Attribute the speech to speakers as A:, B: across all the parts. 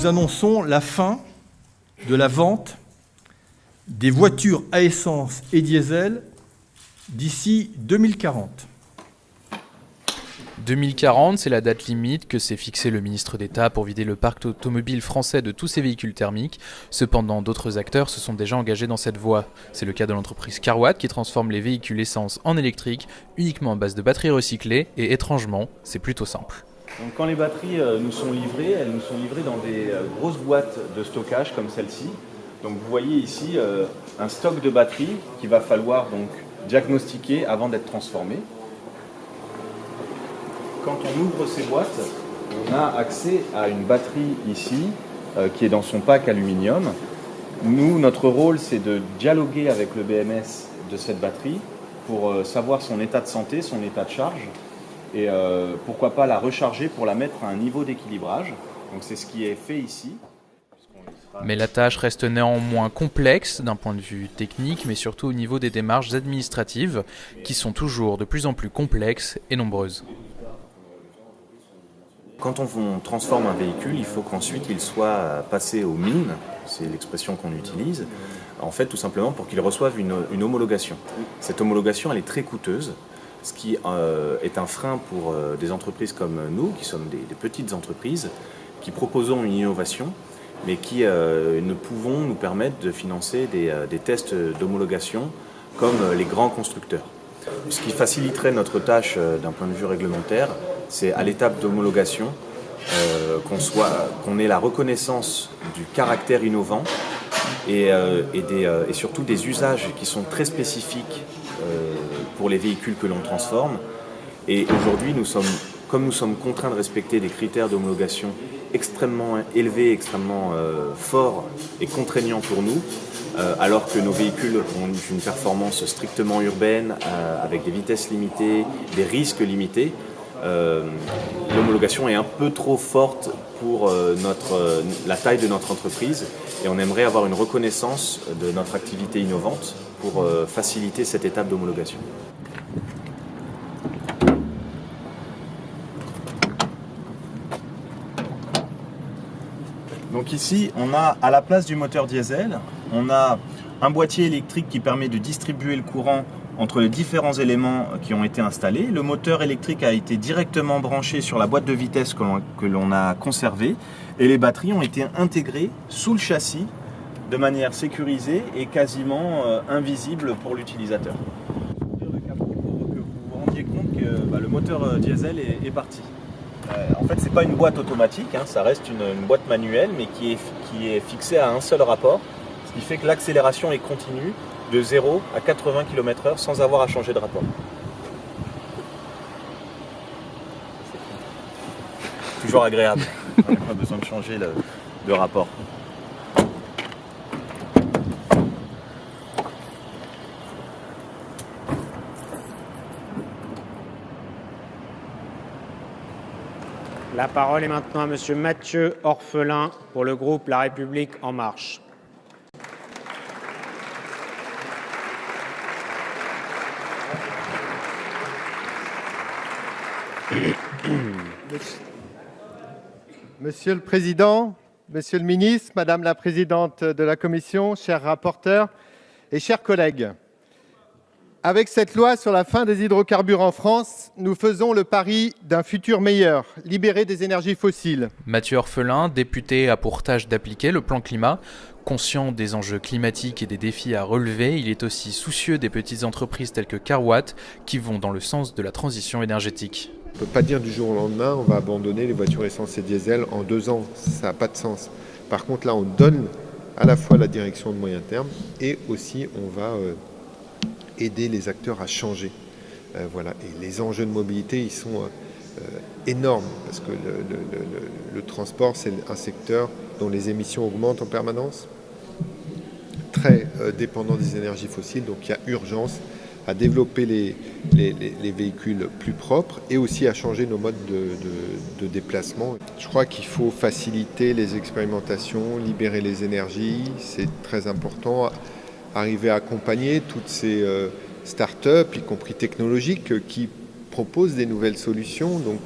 A: nous annonçons la fin de la vente des voitures à essence et diesel d'ici 2040.
B: 2040, c'est la date limite que s'est fixée le ministre d'État pour vider le parc automobile français de tous ses véhicules thermiques. Cependant, d'autres acteurs se sont déjà engagés dans cette voie. C'est le cas de l'entreprise Carwatt qui transforme les véhicules essence en électrique uniquement à base de batteries recyclées et étrangement, c'est plutôt simple.
C: Donc, quand les batteries nous sont livrées, elles nous sont livrées dans des grosses boîtes de stockage comme celle-ci. Donc vous voyez ici un stock de batteries qu'il va falloir donc diagnostiquer avant d'être transformé. Quand on ouvre ces boîtes, on a accès à une batterie ici qui est dans son pack aluminium. Nous, notre rôle, c'est de dialoguer avec le BMS de cette batterie pour savoir son état de santé, son état de charge et pourquoi pas la recharger pour la mettre à un niveau d'équilibrage. Donc c'est ce qui est fait ici.
B: Mais la tâche reste néanmoins complexe d'un point de vue technique, mais surtout au niveau des démarches administratives qui sont toujours de plus en plus complexes et nombreuses.
C: Quand on transforme un véhicule, il faut qu'ensuite il soit passé aux mines, c'est l'expression qu'on utilise, en fait tout simplement pour qu'il reçoive une homologation. Cette homologation, elle est très coûteuse, ce qui est un frein pour des entreprises comme nous, qui sommes des petites entreprises, qui proposons une innovation, mais qui ne pouvons nous permettre de financer des tests d'homologation comme les grands constructeurs. Ce qui faciliterait notre tâche d'un point de vue réglementaire, c'est à l'étape d'homologation qu'on ait la reconnaissance du caractère innovant et surtout des usages qui sont très spécifiques pour les véhicules que l'on transforme. Et aujourd'hui, comme nous sommes contraints de respecter des critères d'homologation extrêmement élevés, extrêmement forts et contraignants pour nous, alors que nos véhicules ont une performance strictement urbaine, avec des vitesses limitées, des risques limités, l'homologation est un peu trop forte pour la taille de notre entreprise et on aimerait avoir une reconnaissance de notre activité innovante pour faciliter cette étape d'homologation. Donc ici, on a à la place du moteur diesel, on a un boîtier électrique qui permet de distribuer le courant entre les différents éléments qui ont été installés. Le moteur électrique a été directement branché sur la boîte de vitesse que l'on a conservée et les batteries ont été intégrées sous le châssis de manière sécurisée et quasiment invisible pour l'utilisateur. Je vais ouvrir le capot pour que vous vous rendiez compte que le moteur diesel est parti. En fait, ce n'est pas une boîte automatique, ça reste une boîte manuelle, mais qui est fixée à un seul rapport, ce qui fait que l'accélération est continue de 0 à 80 km/h sans avoir à changer de rapport. Toujours agréable, on n'a pas besoin de changer de rapport.
D: La parole est maintenant à Monsieur Mathieu Orphelin pour le groupe La République En Marche.
E: Monsieur le Président, Monsieur le Ministre, Madame la Présidente de la Commission, chers rapporteurs et chers collègues, avec cette loi sur la fin des hydrocarbures en France, nous faisons le pari d'un futur meilleur, libéré des énergies fossiles.
B: Mathieu Orphelin, député, a pour tâche d'appliquer le plan climat. Conscient des enjeux climatiques et des défis à relever, il est aussi soucieux des petites entreprises telles que Carwatt qui vont dans le sens de la transition énergétique.
F: On ne peut pas dire du jour au lendemain on va abandonner les voitures essence et diesel en 2 ans, ça n'a pas de sens. Par contre là on donne à la fois la direction de moyen terme et aussi on va aider les acteurs à changer. Voilà. Et les enjeux de mobilité ils sont énormes parce que le transport c'est un secteur dont les émissions augmentent en permanence, très dépendant des énergies fossiles, donc il y a urgence à développer les véhicules plus propres et aussi à changer nos modes de déplacement. Je crois qu'il faut faciliter les expérimentations, libérer les énergies, c'est très important, arriver à accompagner toutes ces start-up, y compris technologiques, qui propose des nouvelles solutions. Donc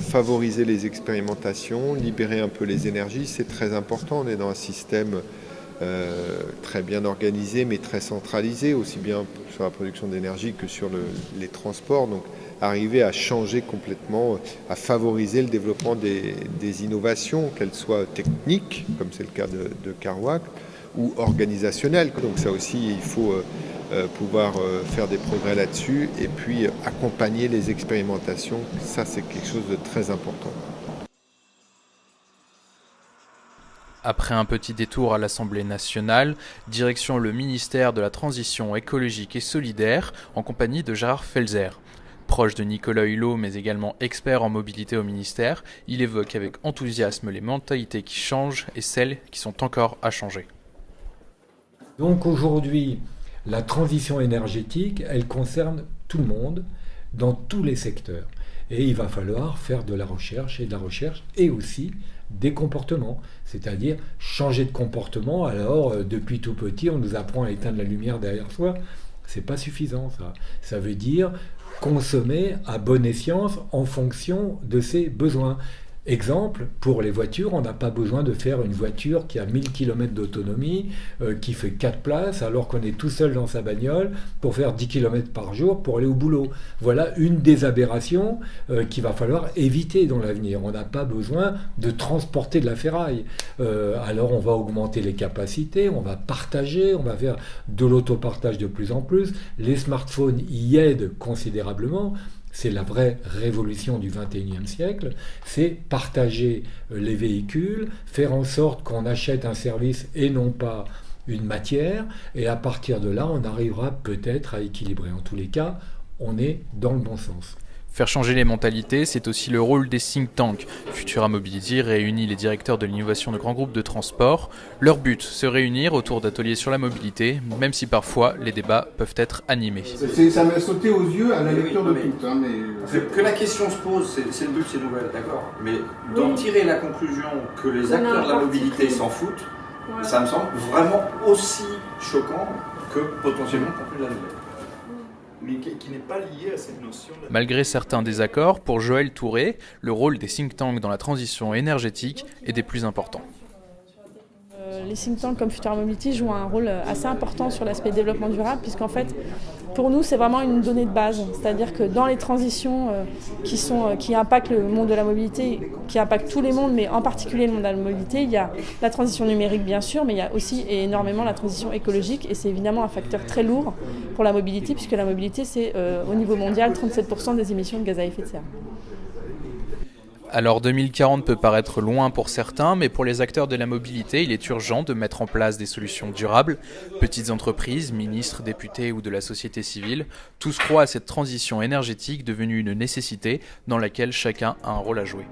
F: favoriser les expérimentations, libérer un peu les énergies, c'est très important. On est dans un système très bien organisé mais très centralisé, aussi bien sur la production d'énergie que sur les transports. Donc arriver à changer complètement, à favoriser le développement des innovations, qu'elles soient techniques, comme c'est le cas de Carwac, ou organisationnelles. Donc ça aussi, il faut pouvoir faire des progrès là-dessus et puis accompagner les expérimentations. Ça, c'est quelque chose de très important.
B: Après un petit détour à l'Assemblée nationale, direction le ministère de la Transition écologique et solidaire en compagnie de Gérard Felzer. Proche de Nicolas Hulot mais également expert en mobilité au ministère, il évoque avec enthousiasme les mentalités qui changent et celles qui sont encore à changer.
G: Donc aujourd'hui, la transition énergétique, elle concerne tout le monde, dans tous les secteurs. Et il va falloir faire de la recherche et aussi des comportements, c'est-à-dire changer de comportement. Alors, depuis tout petit, on nous apprend à éteindre la lumière derrière soi. C'est pas suffisant, ça. Ça veut dire consommer à bon escient en fonction de ses besoins. Exemple, pour les voitures, on n'a pas besoin de faire une voiture qui a 1000 km d'autonomie, qui fait 4 places, alors qu'on est tout seul dans sa bagnole pour faire 10 km par jour pour aller au boulot. Voilà une des aberrations qu'il va falloir éviter dans l'avenir. On n'a pas besoin de transporter de la ferraille. Alors on va augmenter les capacités, on va partager, on va faire de l'autopartage de plus en plus. Les smartphones y aident considérablement. C'est la vraie révolution du XXIe siècle, c'est partager les véhicules, faire en sorte qu'on achète un service et non pas une matière, et à partir de là, on arrivera peut-être à équilibrer. En tous les cas, on est dans le bon sens.
B: Faire changer les mentalités, c'est aussi le rôle des think tanks. Futura Mobility réunit les directeurs de l'innovation de grands groupes de transport. Leur but, se réunir autour d'ateliers sur la mobilité, même si parfois les débats peuvent être animés.
H: Ça m'a sauté aux yeux à la lecture de tout. Hein,
I: que la question se pose, c'est le but de ces nouvelles, d'accord. Mais d'en tirer la conclusion que les acteurs de la mobilité s'en foutent, ça me semble vraiment aussi choquant que potentiellement conclure la nouvelle.
H: Mais qui n'est pas lié à cette notion.
B: Malgré certains désaccords, pour Joël Touré, le rôle des think tanks dans la transition énergétique est des plus importants.
J: Les think tanks comme Futura Mobility jouent un rôle assez important sur l'aspect développement durable, puisqu'en fait, pour nous, c'est vraiment une donnée de base. C'est-à-dire que dans les transitions qui impactent le monde de la mobilité, qui impactent tous les mondes, mais en particulier le monde de la mobilité, il y a la transition numérique, bien sûr, mais il y a aussi énormément la transition écologique, et c'est évidemment un facteur très lourd pour la mobilité, puisque la mobilité, c'est au niveau mondial 37% des émissions de gaz à effet de serre.
B: Alors 2040 peut paraître loin pour certains, mais pour les acteurs de la mobilité, il est urgent de mettre en place des solutions durables. Petites entreprises, ministres, députés ou de la société civile, tous croient à cette transition énergétique devenue une nécessité dans laquelle chacun a un rôle à jouer.